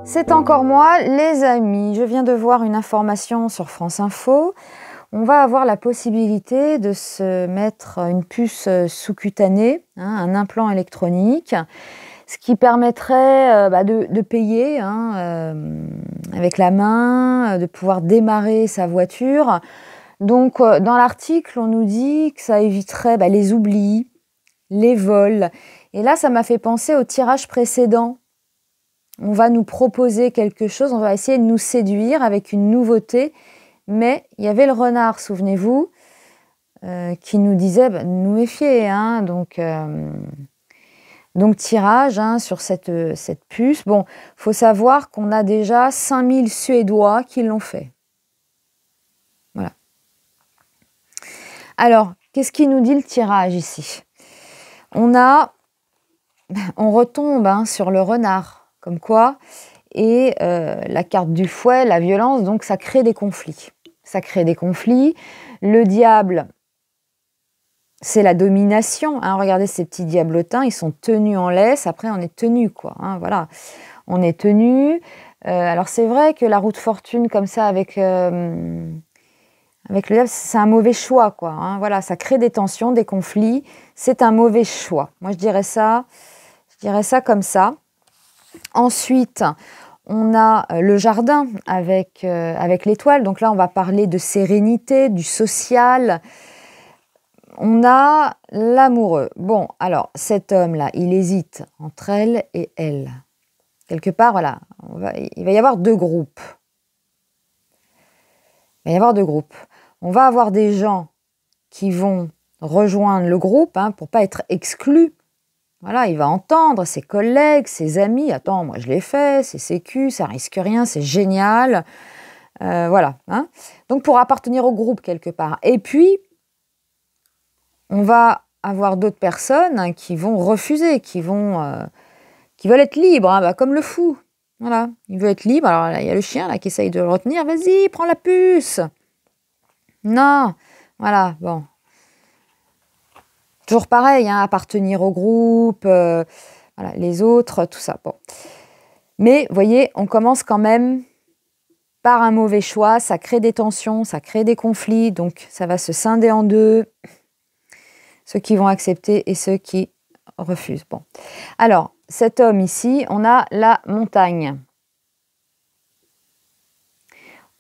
C'est encore moi, les amis. Je viens de voir une information sur France Info. On va avoir la possibilité de se mettre une puce sous-cutanée, un implant électronique, ce qui permettrait de payer avec la main, de pouvoir démarrer sa voiture. Donc, dans l'article, on nous dit que ça éviterait les oublis, les vols. Et là, ça m'a fait penser au tirage précédent. On va nous proposer quelque chose, on va essayer de nous séduire avec une nouveauté. Mais il y avait le renard, souvenez-vous, qui nous disait de nous méfier. Donc tirage sur cette puce. Bon, il faut savoir qu'on a déjà 5000 Suédois qui l'ont fait. Voilà. Alors, qu'est-ce qui nous dit le tirage ici? On retombe sur le renard. Comme quoi, et la carte du fouet, la violence, donc ça crée des conflits. Ça crée des conflits. Le diable, c'est la domination. Regardez ces petits diablotins, ils sont tenus en laisse. Après, on est tenu, quoi. Voilà, on est tenu. Alors, c'est vrai que la roue de fortune, comme ça, avec le diable, c'est un mauvais choix, quoi. Voilà, ça crée des tensions, des conflits. C'est un mauvais choix. Moi, je dirais ça comme ça. Ensuite, on a le jardin avec l'étoile. Donc là, on va parler de sérénité, du social. On a l'amoureux. Bon, alors, cet homme-là, il hésite entre elle et elle. Quelque part, voilà, il va y avoir deux groupes. Il va y avoir deux groupes. On va avoir des gens qui vont rejoindre le groupe pour ne pas être exclus. Voilà, il va entendre ses collègues, ses amis. Attends, moi je l'ai fait, c'est sécu, ça risque rien, c'est génial. Voilà. Donc pour appartenir au groupe quelque part. Et puis, on va avoir d'autres personnes qui vont refuser, qui veulent être libres, comme le fou. Voilà, il veut être libre. Alors là, il y a le chien là qui essaye de le retenir. Vas-y, prends la puce. Non, voilà, bon. Toujours pareil, appartenir au groupe, voilà, les autres, tout ça. Bon. Mais, vous voyez, on commence quand même par un mauvais choix. Ça crée des tensions, ça crée des conflits. Donc, ça va se scinder en deux. Ceux qui vont accepter et ceux qui refusent. Bon. Alors, cet homme ici, on a la montagne.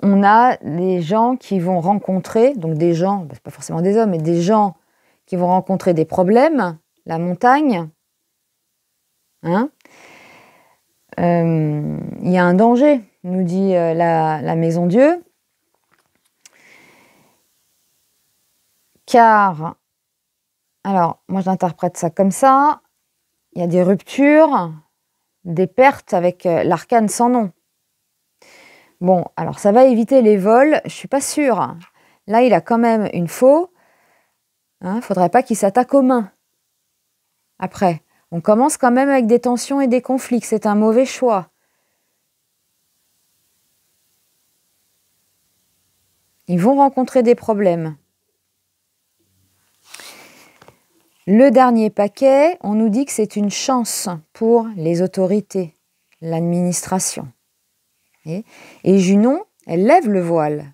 On a des gens qui vont rencontrer, donc des gens, c'est pas forcément des hommes, mais des gens qui vont rencontrer des problèmes, la montagne. Il y a un danger, nous dit la Maison Dieu. Car, alors, moi je l'interprète ça comme ça, il y a des ruptures, des pertes avec l'arcane sans nom. Bon, alors ça va éviter les vols, je suis pas sûre. Là, il a quand même une faux. Faudrait pas qu'il s'attaque aux mains. Après, on commence quand même avec des tensions et des conflits. C'est un mauvais choix. Ils vont rencontrer des problèmes. Le dernier paquet, on nous dit que c'est une chance pour les autorités, l'administration. Et Junon, elle lève le voile.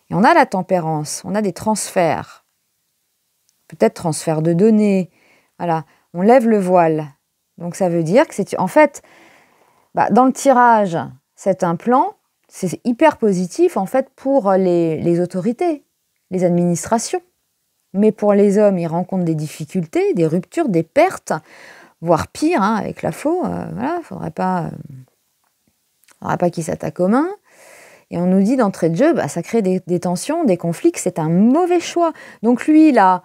Et on a la tempérance, on a des transferts. Peut-être transfert de données. Voilà, on lève le voile. Donc ça veut dire que c'est... En fait, dans le tirage, cet implant, c'est hyper positif en fait pour les autorités, les administrations. Mais pour les hommes, ils rencontrent des difficultés, des ruptures, des pertes, voire pire, avec la faux. Voilà, faudrait pas qu'ils s'attaquent aux mains. Et on nous dit d'entrée de jeu, ça crée des tensions, des conflits, que c'est un mauvais choix. Donc lui, il a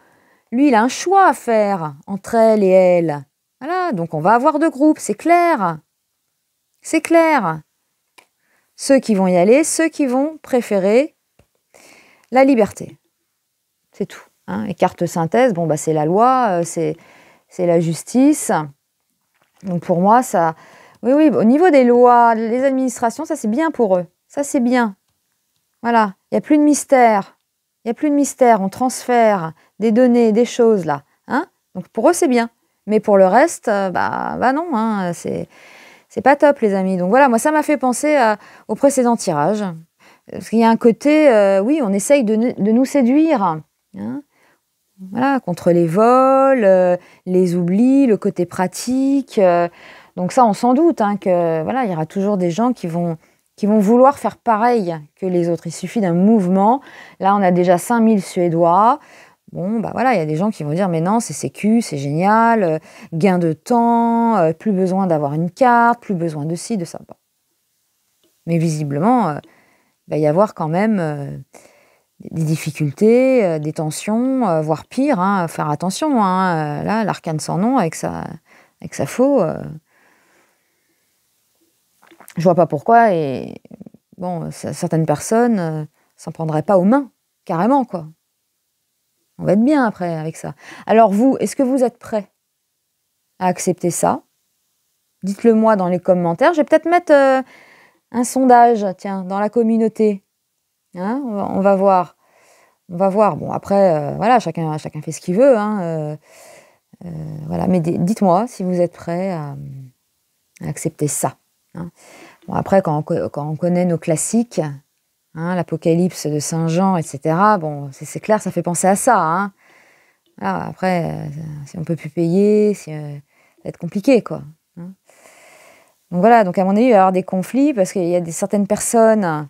un choix à faire entre elle et elle. Voilà, donc on va avoir deux groupes, c'est clair. C'est clair. Ceux qui vont y aller, ceux qui vont préférer la liberté. C'est tout. Et carte synthèse, c'est la loi, c'est la justice. Donc pour moi, ça... Oui, au niveau des lois, les administrations, ça c'est bien pour eux. Ça c'est bien. Voilà, il n'y a plus de mystère. Il n'y a plus de mystère, on transfère des données, des choses là. Donc pour eux c'est bien. Mais pour le reste, non, c'est pas top, les amis. Donc voilà, moi, ça m'a fait penser au précédent tirage. Parce qu'il y a un côté, oui, on essaye de nous séduire. Hein, voilà, contre les vols, les oublis, le côté pratique. Donc ça, on s'en doute, hein, que voilà, il y aura toujours des gens qui vont vouloir faire pareil que les autres. Il suffit d'un mouvement. Là, on a déjà 5000 Suédois. Bon, bah voilà, il y a des gens qui vont dire, mais non, c'est sécu, c'est génial, gain de temps, plus besoin d'avoir une carte, plus besoin de ci, de ça. Bon. Mais visiblement, il va y avoir quand même des difficultés, des tensions, voire pire, hein, faire attention. Hein, là, l'arcane sans nom avec sa faux, je vois pas pourquoi. Et bon, certaines personnes s'en prendraient pas aux mains, carrément, quoi. On va être bien après avec ça. Alors vous, est-ce que vous êtes prêts à accepter ça? Dites-le moi dans les commentaires. Je vais peut-être mettre un sondage, tiens, dans la communauté. Hein, on va voir. On va voir. Bon, après, voilà, chacun fait ce qu'il veut. Hein, voilà, mais dites-moi si vous êtes prêts à accepter ça. Hein. Bon, après, quand on connaît nos classiques, hein, l'Apocalypse de Saint Jean, etc., bon, c'est clair, ça fait penser à ça. Hein. Voilà, après, si on ne peut plus payer, ça va être compliqué, quoi. Hein. Donc voilà, donc à mon avis, il va y avoir des conflits parce qu'il y a certaines personnes,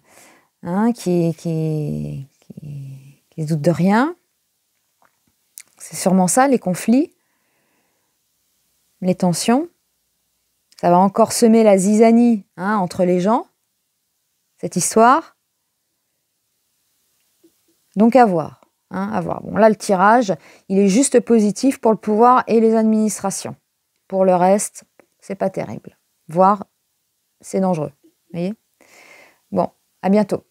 hein, qui se doutent de rien. C'est sûrement ça, les conflits, les tensions. Ça va encore semer la zizanie, hein, entre les gens, cette histoire. Donc à voir. Hein, à voir. Bon, là, le tirage, il est juste positif pour le pouvoir et les administrations. Pour le reste, c'est pas terrible. Voire, c'est dangereux. Vous voyez ? Bon, à bientôt.